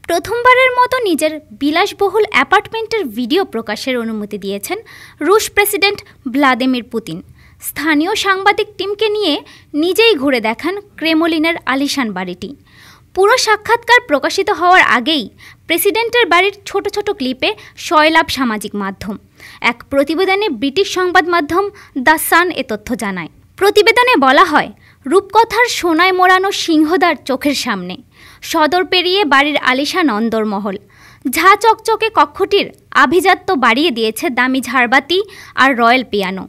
প্রথমবারের মতো নিজের বিলাসবহুল অ্যাপার্টমেন্টের ভিডিও প্রকাশের অনুমতি দিয়েছেন রুশ প্রেসিডেন্ট ভ্লাদিমির পুতিন। স্থানীয় সাংবাদিক টিমকে নিয়ে নিজেই ঘুরে দেখান ক্রেমলিনের আলিশান বাড়িটি। পুরো সাক্ষাৎকার প্রকাশিত হওয়ার আগেই প্রেসিডেন্টের বাড়ির ছোট ছোট ক্লিপে সয়লাভ সামাজিক মাধ্যম। এক প্রতিবেদনে ব্রিটিশ সংবাদ মাধ্যম দ্য সান এ তথ্য জানায়। প্রতিবেদনে বলা হয়, রূপকথার সোনায় মোড়ানো সিংহদ্বার চোখের সামনে, সদর পেরিয়ে বাড়ির আলিশান অন্দরমহল। ঝা চকচকে কক্ষটির আভিজাত্য বাড়িয়ে দিয়েছে দামি ঝাড়বাতি আর রয়্যাল পিয়ানো।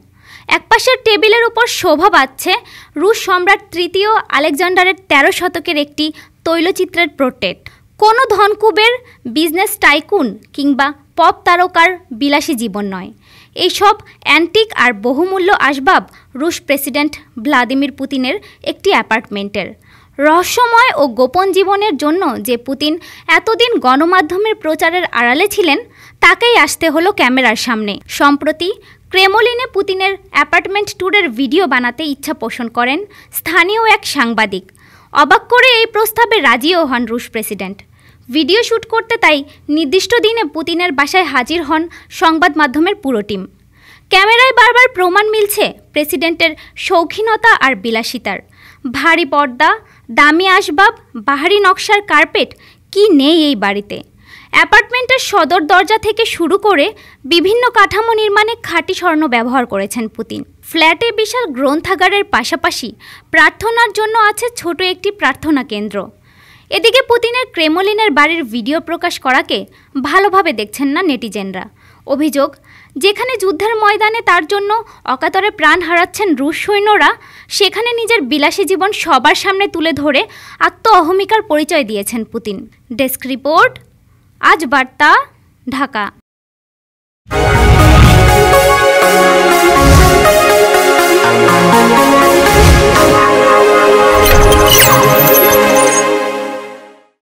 একপাশের টেবিলের উপর শোভা পাচ্ছে রুশ সম্রাট তৃতীয় আলেকজান্ডারের ১৩ শতকের একটি তৈলচিত্রের পোর্ট্রেট। কোনো ধনকুবের, বিজনেস টাইকুন কিংবা পপ তারকার বিলাসী জীবন নয়। এইসব অ্যান্টিক আর বহুমূল্য আসবাব রুশ প্রেসিডেন্ট ভ্লাদিমির পুতিনের একটি অ্যাপার্টমেন্টের। রহস্যময় ও গোপন জীবনের জন্য যে পুতিন এতদিন গণমাধ্যমের প্রচারের আড়ালে ছিলেন, তাকেই আসতে হলো ক্যামেরার সামনে। সম্প্রতি ক্রেমলিনে পুতিনের অ্যাপার্টমেন্ট ট্যুরের ভিডিও বানাতে ইচ্ছা পোষণ করেন স্থানীয় এক সাংবাদিক। অবাক করে এই প্রস্তাবে রাজিও হন রুশ প্রেসিডেন্ট। ভিডিও শ্যুট করতে তাই নির্দিষ্ট দিনে পুতিনের বাসায় হাজির হন সংবাদ মাধ্যমের পুরো টিম। ক্যামেরায় বারবার প্রমাণ মিলছে প্রেসিডেন্টের শৌখিনতা আর বিলাসিতার। ভারী পর্দা, দামি আসবাব, বাহারি নকশার কার্পেট, কি নেই এই বাড়িতে। অ্যাপার্টমেন্টের সদর দরজা থেকে শুরু করে বিভিন্ন কাঠামো নির্মাণে খাঁটি স্বর্ণ ব্যবহার করেছেন পুতিন। ফ্ল্যাটে বিশাল গ্রন্থাগারের পাশাপাশি প্রার্থনার জন্য আছে ছোট একটি প্রার্থনা কেন্দ্র। এদিকে পুতিনের ক্রেমলিনের বাড়ির ভিডিও প্রকাশ করাকে ভালোভাবে দেখছেন না নেটিজেনরা। অভিযোগ, যেখানে যুদ্ধের ময়দানে তার জন্য অকাতরে প্রাণ হারাচ্ছেন রুশ সৈন্যরা, সেখানে নিজের বিলাসী জীবন সবার সামনে তুলে ধরে আত্ম অহমিকার পরিচয় দিয়েছেন পুতিন। ডেস্ক রিপোর্ট, আজ বার্তা, ঢাকা।